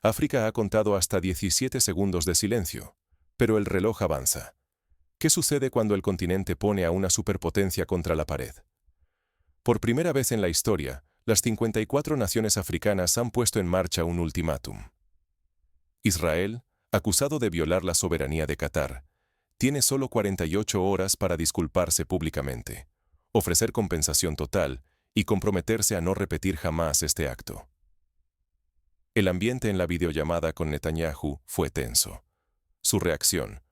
África ha contado hasta 17 segundos de silencio, pero el reloj avanza. ¿Qué sucede cuando el continente pone a una superpotencia contra la pared? Por primera vez en la historia, las 54 naciones africanas han puesto en marcha un ultimátum. Israel, acusado de violar la soberanía de Qatar, tiene solo 48 horas para disculparse públicamente, ofrecer compensación total y comprometerse a no repetir jamás este acto. El ambiente en la videollamada con Netanyahu fue tenso. Su reacción,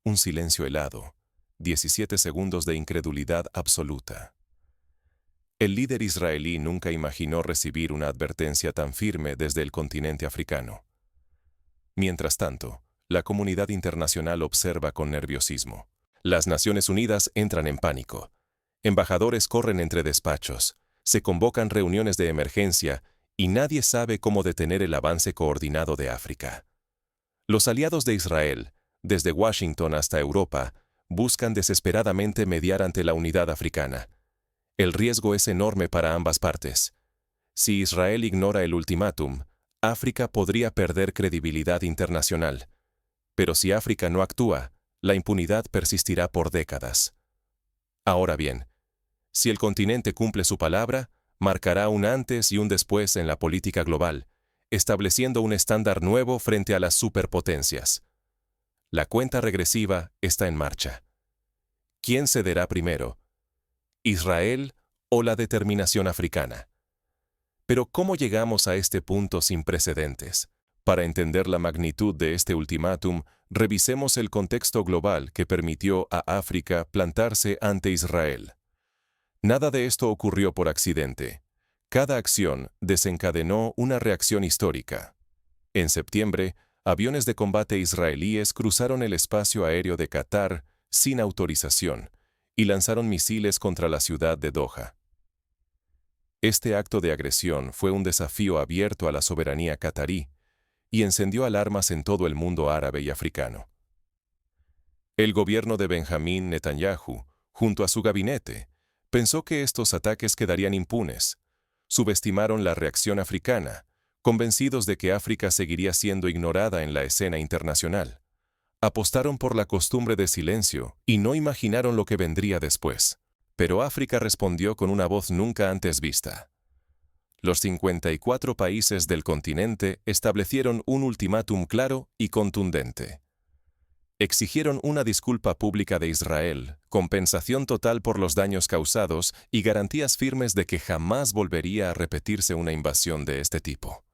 un silencio helado, 17 segundos de incredulidad absoluta. El líder israelí nunca imaginó recibir una advertencia tan firme desde el continente africano. Mientras tanto, la comunidad internacional observa con nerviosismo. Las Naciones Unidas entran en pánico. Embajadores corren entre despachos, se convocan reuniones de emergencia y nadie sabe cómo detener el avance coordinado de África. Los aliados de Israel, desde Washington hasta Europa, buscan desesperadamente mediar ante la unidad africana. El riesgo es enorme para ambas partes. Si Israel ignora el ultimátum, África podría perder credibilidad internacional. Pero si África no actúa, la impunidad persistirá por décadas. Ahora bien, si el continente cumple su palabra, marcará un antes y un después en la política global, estableciendo un estándar nuevo frente a las superpotencias. La cuenta regresiva está en marcha. ¿Quién cederá primero? ¿Israel o la determinación africana? Pero ¿cómo llegamos a este punto sin precedentes? Para entender la magnitud de este ultimátum, revisemos el contexto global que permitió a África plantarse ante Israel. Nada de esto ocurrió por accidente. Cada acción desencadenó una reacción histórica. En septiembre, aviones de combate israelíes cruzaron el espacio aéreo de Qatar sin autorización y lanzaron misiles contra la ciudad de Doha. Este acto de agresión fue un desafío abierto a la soberanía qatarí y encendió alarmas en todo el mundo árabe y africano. El gobierno de Benjamín Netanyahu, junto a su gabinete, pensó que estos ataques quedarían impunes. Subestimaron la reacción africana, convencidos de que África seguiría siendo ignorada en la escena internacional. Apostaron por la costumbre de silencio y no imaginaron lo que vendría después. Pero África respondió con una voz nunca antes vista. Los 54 países del continente establecieron un ultimátum claro y contundente. Exigieron una disculpa pública de Israel, compensación total por los daños causados y garantías firmes de que jamás volvería a repetirse una invasión de este tipo.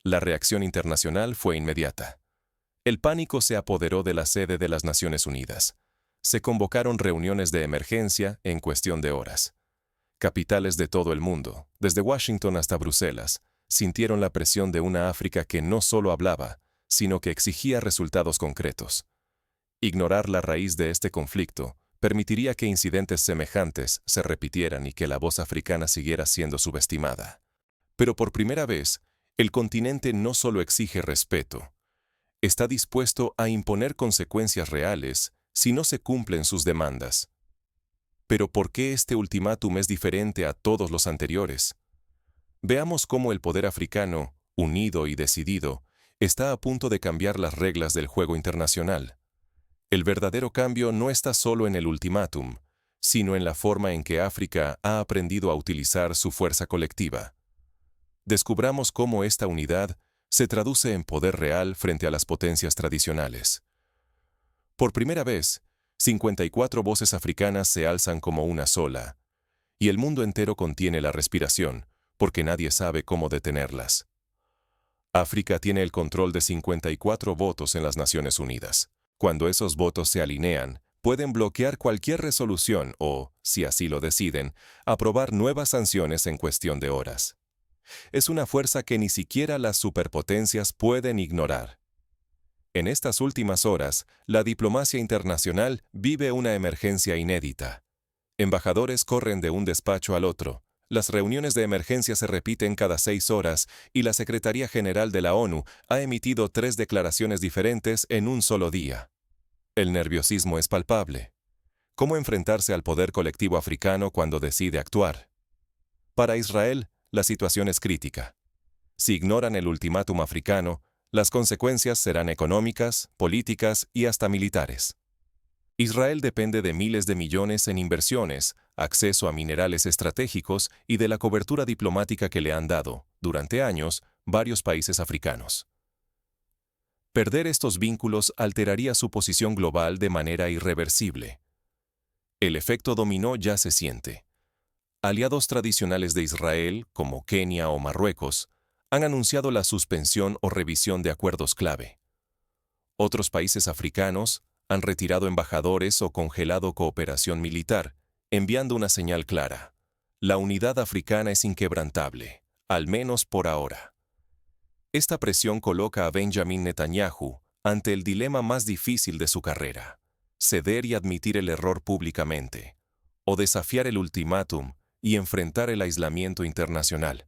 La reacción internacional fue inmediata. El pánico se apoderó de la sede de las Naciones Unidas. Se convocaron reuniones de emergencia en cuestión de horas. Capitales de todo el mundo, desde Washington hasta Bruselas, sintieron la presión de una África que no solo hablaba, sino que exigía resultados concretos. Ignorar la raíz de este conflicto permitiría que incidentes semejantes se repitieran y que la voz africana siguiera siendo subestimada. Pero por primera vez, el continente no solo exige respeto, está dispuesto a imponer consecuencias reales si no se cumplen sus demandas. Pero ¿por qué este ultimátum es diferente a todos los anteriores? Veamos cómo el poder africano, unido y decidido, está a punto de cambiar las reglas del juego internacional. El verdadero cambio no está solo en el ultimátum, sino en la forma en que África ha aprendido a utilizar su fuerza colectiva. Descubramos cómo esta unidad se traduce en poder real frente a las potencias tradicionales. Por primera vez, 54 voces africanas se alzan como una sola, y el mundo entero contiene la respiración, porque nadie sabe cómo detenerlas. África tiene el control de 54 votos en las Naciones Unidas. Cuando esos votos se alinean, pueden bloquear cualquier resolución o, si así lo deciden, aprobar nuevas sanciones en cuestión de horas. Es una fuerza que ni siquiera las superpotencias pueden ignorar. En estas últimas horas, la diplomacia internacional vive una emergencia inédita. Embajadores corren de un despacho al otro, las reuniones de emergencia se repiten cada 6 horas y la Secretaría General de la ONU ha emitido 3 declaraciones diferentes en un solo día. El nerviosismo es palpable. ¿Cómo enfrentarse al poder colectivo africano cuando decide actuar? Para Israel, la situación es crítica. Si ignoran el ultimátum africano, Las consecuencias serán económicas, políticas y hasta militares. Israel depende de miles de millones en inversiones, acceso a minerales estratégicos y de la cobertura diplomática que le han dado, durante años, varios países africanos. Perder estos vínculos alteraría su posición global de manera irreversible. El efecto dominó ya se siente. Aliados tradicionales de Israel, como Kenia o Marruecos, han anunciado la suspensión o revisión de acuerdos clave. Otros países africanos han retirado embajadores o congelado cooperación militar, enviando una señal clara. La unidad africana es inquebrantable, al menos por ahora. Esta presión coloca a Benjamin Netanyahu ante el dilema más difícil de su carrera: ceder y admitir el error públicamente, o desafiar el ultimátum y enfrentar el aislamiento internacional.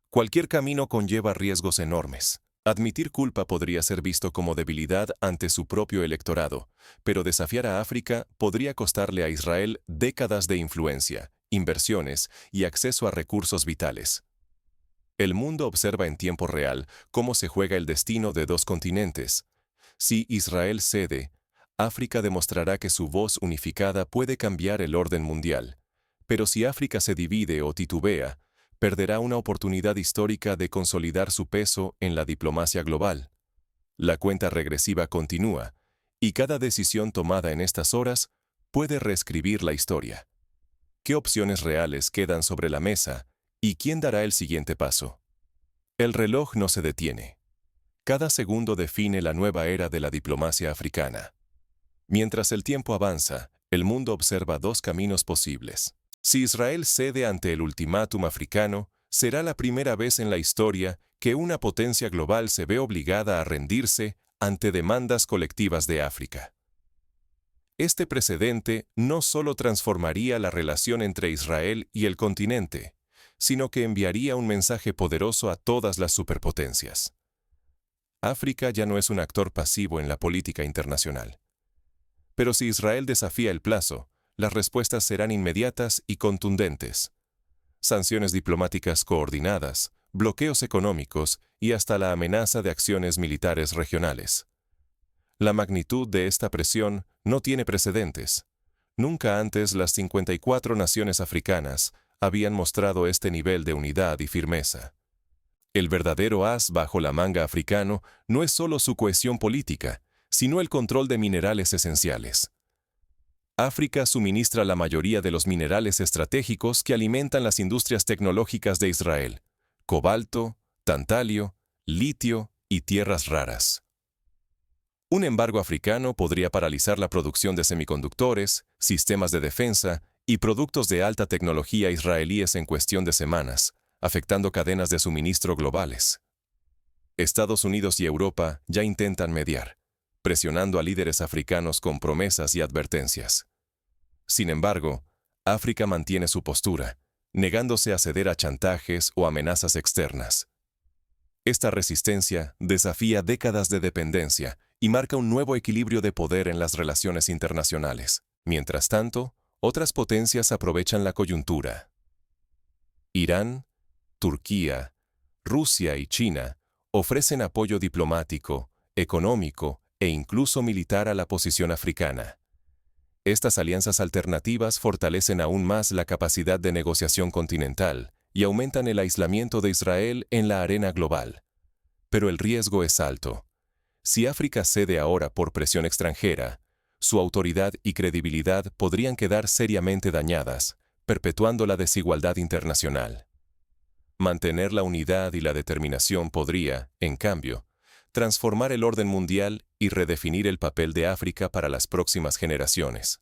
Cualquier camino conlleva riesgos enormes. Admitir culpa podría ser visto como debilidad ante su propio electorado, pero desafiar a África podría costarle a Israel décadas de influencia, inversiones y acceso a recursos vitales. El mundo observa en tiempo real cómo se juega el destino de dos continentes. Si Israel cede, África demostrará que su voz unificada puede cambiar el orden mundial. Pero si África se divide o titubea, perderá una oportunidad histórica de consolidar su peso en la diplomacia global. La cuenta regresiva continúa, y cada decisión tomada en estas horas puede reescribir la historia. ¿Qué opciones reales quedan sobre la mesa y quién dará el siguiente paso? El reloj no se detiene. Cada segundo define la nueva era de la diplomacia africana. Mientras el tiempo avanza, el mundo observa dos caminos posibles. Si Israel cede ante el ultimátum africano, será la primera vez en la historia que una potencia global se ve obligada a rendirse ante demandas colectivas de África. Este precedente no solo transformaría la relación entre Israel y el continente, sino que enviaría un mensaje poderoso a todas las superpotencias. África ya no es un actor pasivo en la política internacional. Pero si Israel desafía el plazo, las respuestas serán inmediatas y contundentes. Sanciones diplomáticas coordinadas, bloqueos económicos y hasta la amenaza de acciones militares regionales. La magnitud de esta presión no tiene precedentes. Nunca antes las 54 naciones africanas habían mostrado este nivel de unidad y firmeza. El verdadero as bajo la manga africano no es solo su cohesión política, sino el control de minerales esenciales. África suministra la mayoría de los minerales estratégicos que alimentan las industrias tecnológicas de Israel: cobalto, tantalio, litio y tierras raras. Un embargo africano podría paralizar la producción de semiconductores, sistemas de defensa y productos de alta tecnología israelíes en cuestión de semanas, afectando cadenas de suministro globales. Estados Unidos y Europa ya intentan mediar, presionando a líderes africanos con promesas y advertencias. Sin embargo, África mantiene su postura, negándose a ceder a chantajes o amenazas externas. Esta resistencia desafía décadas de dependencia y marca un nuevo equilibrio de poder en las relaciones internacionales. Mientras tanto, otras potencias aprovechan la coyuntura. Irán, Turquía, Rusia y China ofrecen apoyo diplomático, económico e incluso militar a la posición africana. Estas alianzas alternativas fortalecen aún más la capacidad de negociación continental y aumentan el aislamiento de Israel en la arena global. Pero el riesgo es alto. Si África cede ahora por presión extranjera, su autoridad y credibilidad podrían quedar seriamente dañadas, perpetuando la desigualdad internacional. Mantener la unidad y la determinación podría, en cambio, transformar el orden mundial y redefinir el papel de África para las próximas generaciones.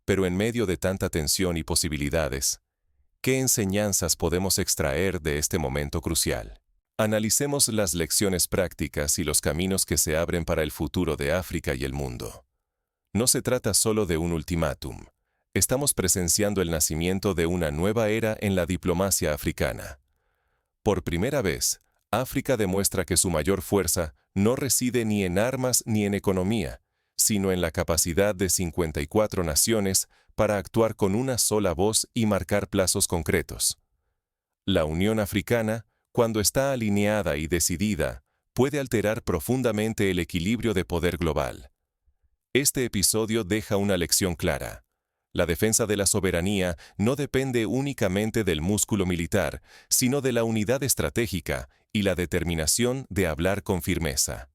Pero en medio de tanta tensión y posibilidades, ¿qué enseñanzas podemos extraer de este momento crucial? Analicemos las lecciones prácticas y los caminos que se abren para el futuro de África y el mundo. No se trata solo de un ultimátum. Estamos presenciando el nacimiento de una nueva era en la diplomacia africana. Por primera vez, África demuestra que su mayor fuerza no reside ni en armas ni en economía, sino en la capacidad de 54 naciones para actuar con una sola voz y marcar plazos concretos. La Unión Africana, cuando está alineada y decidida, puede alterar profundamente el equilibrio de poder global. Este episodio deja una lección clara. La defensa de la soberanía no depende únicamente del músculo militar, sino de la unidad estratégica y la determinación de hablar con firmeza.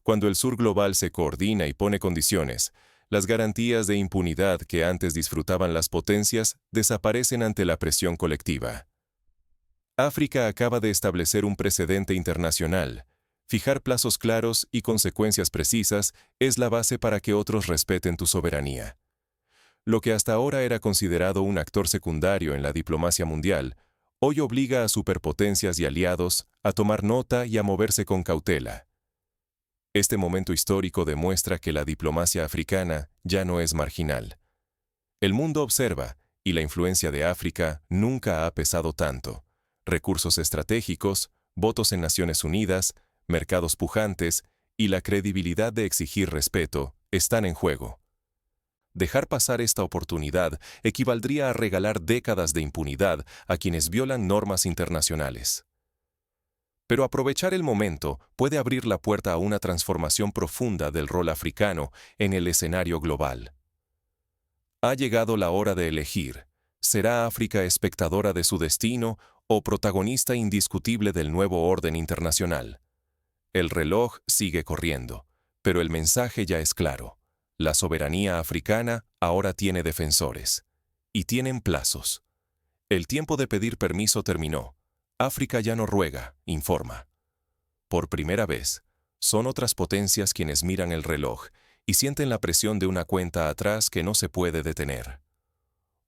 Cuando el sur global se coordina y pone condiciones, las garantías de impunidad que antes disfrutaban las potencias desaparecen ante la presión colectiva. África acaba de establecer un precedente internacional. Fijar plazos claros y consecuencias precisas es la base para que otros respeten tu soberanía. Lo que hasta ahora era considerado un actor secundario en la diplomacia mundial, hoy obliga a superpotencias y aliados a tomar nota y a moverse con cautela. Este momento histórico demuestra que la diplomacia africana ya no es marginal. El mundo observa, y la influencia de África nunca ha pesado tanto. Recursos estratégicos, votos en Naciones Unidas, mercados pujantes y la credibilidad de exigir respeto están en juego. Dejar pasar esta oportunidad equivaldría a regalar décadas de impunidad a quienes violan normas internacionales. Pero aprovechar el momento puede abrir la puerta a una transformación profunda del rol africano en el escenario global. Ha llegado la hora de elegir. ¿Será África espectadora de su destino o protagonista indiscutible del nuevo orden internacional? El reloj sigue corriendo, pero el mensaje ya es claro. La soberanía africana ahora tiene defensores. Y tienen plazos. El tiempo de pedir permiso terminó. África ya no ruega, informa. Por primera vez, son otras potencias quienes miran el reloj y sienten la presión de una cuenta atrás que no se puede detener.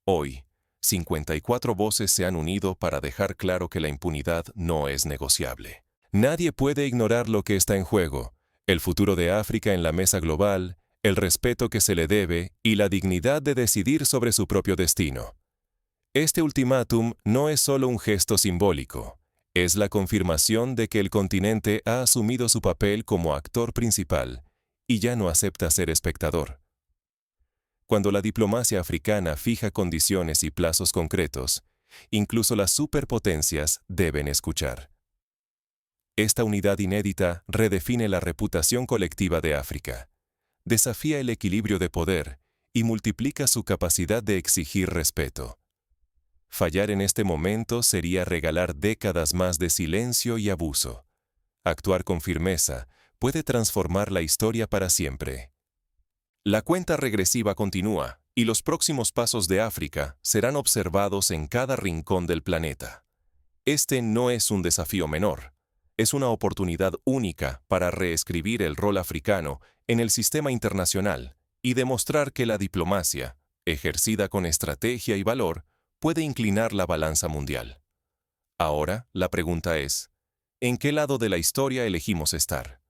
Hoy, 54 voces se han unido para dejar claro que la impunidad no es negociable. Nadie puede ignorar lo que está en juego: el futuro de África en la mesa global, el respeto que se le debe y la dignidad de decidir sobre su propio destino. Este ultimátum no es solo un gesto simbólico, es la confirmación de que el continente ha asumido su papel como actor principal y ya no acepta ser espectador. Cuando la diplomacia africana fija condiciones y plazos concretos, incluso las superpotencias deben escuchar. Esta unidad inédita redefine la reputación colectiva de África, desafía el equilibrio de poder y multiplica su capacidad de exigir respeto. Fallar en este momento sería regalar décadas más de silencio y abuso. Actuar con firmeza puede transformar la historia para siempre. La cuenta regresiva continúa, y los próximos pasos de África serán observados en cada rincón del planeta. Este no es un desafío menor, es una oportunidad única para reescribir el rol africano en el sistema internacional y demostrar que la diplomacia, ejercida con estrategia y valor, puede inclinar la balanza mundial. Ahora, la pregunta es, ¿en qué lado de la historia elegimos estar?